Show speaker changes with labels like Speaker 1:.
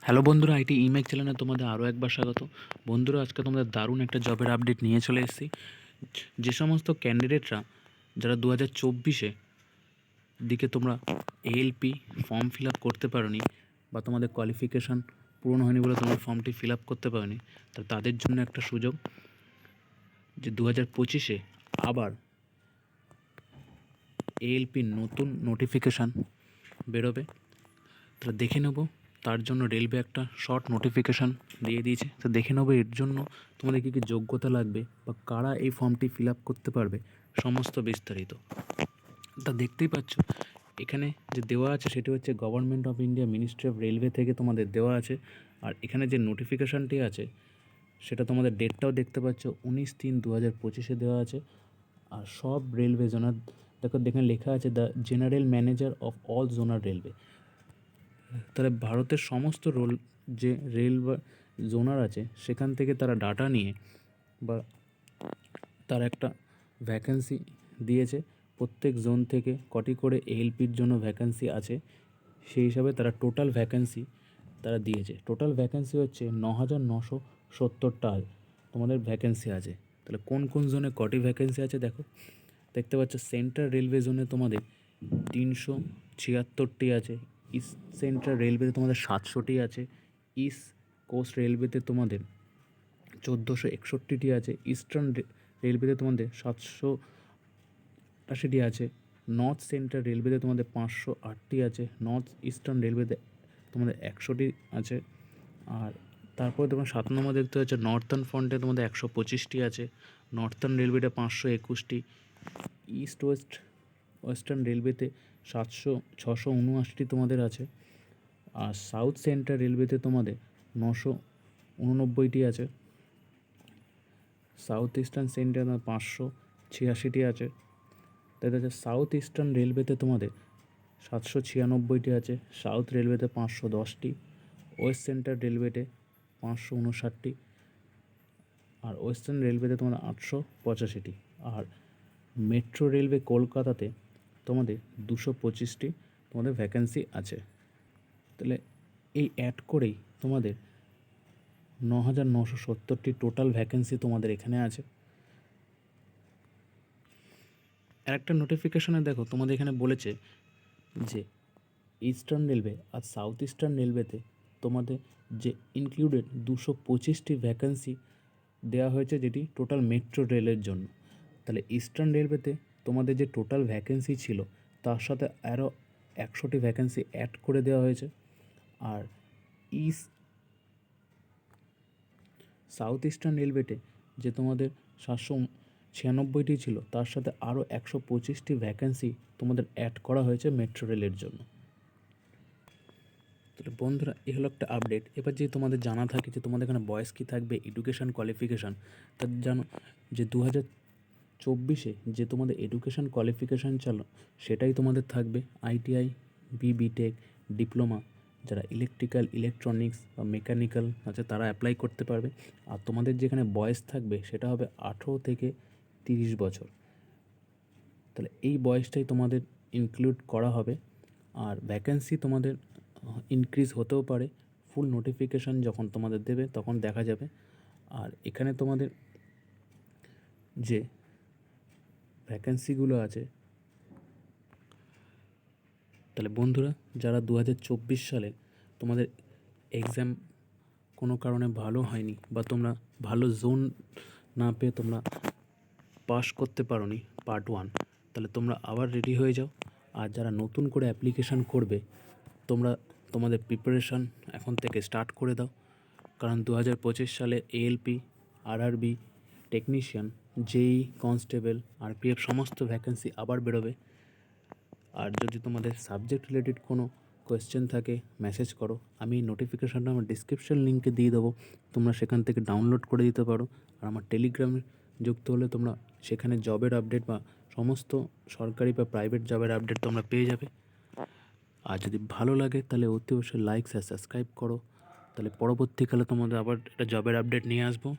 Speaker 1: Hello বন্ধুরা, IT ইমেক চ্যানেলে তোমাদের আরও একবার স্বাগত। বন্ধুরা, আজকে তোমাদের দারুণ একটা জবের আপডেট নিয়ে চলে এসেছি। যে সমস্ত ক্যান্ডিডেটরা যারা 2024 দিকে তোমরা এএলপি ফর্ম ফিল আপ করতে পারোনি বা তোমাদের কোয়ালিফিকেশান পূরণ হয়নি বলে তোমরা ফর্মটি ফিল আপ করতে পারোনি, তাদের জন্য একটা সুযোগ যে 2025 আবার এএলপির নতুন নোটিফিকেশান বেরোবে। তাহলে দেখে নেব, তার জন্য রেলওয়ে একটা শর্ট নোটিফিকেশান দিয়ে দিয়েছে। তো দেখে নেবো এর জন্য তোমাদের কী কী যোগ্যতা লাগবে বা কারা এই ফর্মটি ফিল আপ করতে পারবে, সমস্ত বিস্তারিত। তা দেখতেই পাচ্ছ এখানে যে দেওয়া আছে সেটি হচ্ছে government of India ministry of railway থেকে তোমাদের দেওয়া আছে। আর এখানে যে নোটিফিকেশানটি আছে সেটা তোমাদের ডেটটাও দেখতে পাচ্ছ 19/3/2025 দেওয়া আছে। আর সব রেলওয়ে জোনার দেখো, এখানে লেখা আছে the general manager of all zonal railway. তাহলে ভারতের সমস্ত যে রেল বা জোনার আছে সেখান থেকে তারা ডাটা নিয়ে বা তার একটা ভ্যাকেন্সি দিয়েছে। প্রত্যেক জোন থেকে কটি করে এএলপির জন্য ভ্যাকেন্সি আছে, সেই হিসাবে তারা টোটাল ভ্যাকেন্সি তারা দিয়েছে। টোটাল ভ্যাকেন্সি হচ্ছে 9,970টা তোমাদের ভ্যাকেন্সি আছে। তাহলে কোন কোন জোনে কটি ভ্যাকেন্সি আছে দেখো, দেখতে পাচ্ছ সেন্ট্রাল রেলওয়ে জোনে তোমাদের 376টি আছে, ইস্ট সেন্ট্রাল রেলওয়েতে তোমাদের 700টি আছে, ইস্ট কোস্ট রেলওয়েতে তোমাদের 1461টি আছে, ইস্টার্ন রেলওয়েতে তোমাদের 780টি আছে, নর্থ সেন্ট্রাল রেলওয়েতে তোমাদের 508টি আছে, নর্থ ইস্টার্ন রেলওয়েতে তোমাদের 100টি আছে। আর তারপরে তোমার 7 নম্বর দেখতে হচ্ছে নর্থার্ন ফ্রন্টে তোমাদের 125টি আছে, নর্থার্ন রেলওয়েতে 521টি, ইস্ট ওয়েস্টার্ন রেলওয়েতে 679টি তোমাদের আছে। আর সাউথ সেন্ট্রাল রেলওয়েতে তোমাদের 989টি আছে, সাউথ ইস্টার্ন সেন্ট্রাল 586টি আছে। তাই হচ্ছে সাউথ ইস্টার্ন রেলওয়েতে তোমাদের 796টি আছে, সাউথ রেলওয়েতে 510টি, ওয়েস্ট সেন্ট্রাল রেলওয়েতে 559টি, আর ওয়েস্টার্ন রেলওয়েতে তোমাদের 885টি। আর মেট্রো রেলওয়ে কলকাতাতে তোমাদের 225টি তোমাদের ভ্যাকেন্সি আছে। তাহলে এই অ্যাড করেই তোমাদের 9,970টি টোটাল ভ্যাকেন্সি তোমাদের এখানে আছে। আর একটা নোটিফিকেশনে দেখো তোমাদের এখানে বলেছে যে ইস্টার্ন রেলওয়ে আর সাউথ ইস্টার্ন রেলওয়েতে তোমাদের যে ইনক্লুডেড 225টি ভ্যাকেন্সি দেওয়া হয়েছে, যেটি টোটাল মেট্রো রেলের জন্য। তাহলে ইস্টার্ন রেলওয়েতে তোমাদের যে টোটাল ভ্যাকেন্সি ছিল তার সাথে আরও 100টি ভ্যাকেন্সি অ্যাড করে দেওয়া হয়েছে। আর সাউথ ইস্টার্ন রেলওয়েতে যে তোমাদের 796টি ছিল তার সাথে আরও 125টি ভ্যাকেন্সি তোমাদের অ্যাড করা হয়েছে মেট্রো রেলের জন্য। তাহলে বন্ধুরা, এ হলো একটা আপডেট। এবার যে তোমাদের জানা থাকে যে তোমাদের এখানে বয়স কী থাকবে, এডুকেশান কোয়ালিফিকেশান, তা জানো যে 2024 যে তোমাদের এডুকেশান কোয়ালিফিকেশান চালো সেটাই তোমাদের থাকবে ITI, বিটেক, ডিপ্লোমা। যারা ইলেকট্রিক্যাল, ইলেকট্রনিক্স বা মেকানিক্যাল আছে তারা অ্যাপ্লাই করতে পারবে। আর তোমাদের যেখানে বয়স থাকবে সেটা হবে 18 থেকে 30 বছর। তাহলে এই বয়সটাই তোমাদের ইনক্লুড করা হবে। আর ভ্যাকেন্সি তোমাদের ইনক্রিজ হতেও পারে, ফুল নোটিফিকেশান যখন তোমাদের দেবে তখন দেখা যাবে। আর এখানে তোমাদের যে ভ্যাকেন্সিগুলো আছে, তাহলে বন্ধুরা যারা 2024 সালে তোমাদের এক্সাম কোনো কারণে ভালো হয়নি বা তোমরা ভালো জোন না পেয়ে তোমরা পাস করতে পারোনি পার্ট 1, তাহলে তোমরা আবার রেডি হয়ে যাও। আর যারা নতুন করে অ্যাপ্লিকেশান করবে তোমরা তোমাদের প্রিপারেশান এখন থেকে স্টার্ট করে দাও, কারণ 2025 সালে ALP, RRB, technician, JEE, constable, RPF সমস্ত ভ্যাকেন্সি আবার বেরোবে। আর যদি তোমাদের সাবজেক্ট রিলেটেড কোনো কোয়েশ্চেন থাকে মেসেজ করো, আমি নোটিফিকেশানটা আমার ডিসক্রিপশন লিঙ্কে দিয়ে দেবো, তোমরা সেখান থেকে ডাউনলোড করে দিতে পারো। আর আমার টেলিগ্রামে যুক্ত হলে তোমরা সেখানে জবের আপডেট বা সমস্ত সরকারি বা প্রাইভেট জবের আপডেট তোমরা পেয়ে যাবে। আর যদি ভালো লাগে তাহলে অতি অবশ্যই লাইক আর সাবস্ক্রাইব করো। তাহলে পরবর্তীকালে তোমাদের আবার একটা জবের আপডেট নিয়ে আসবো।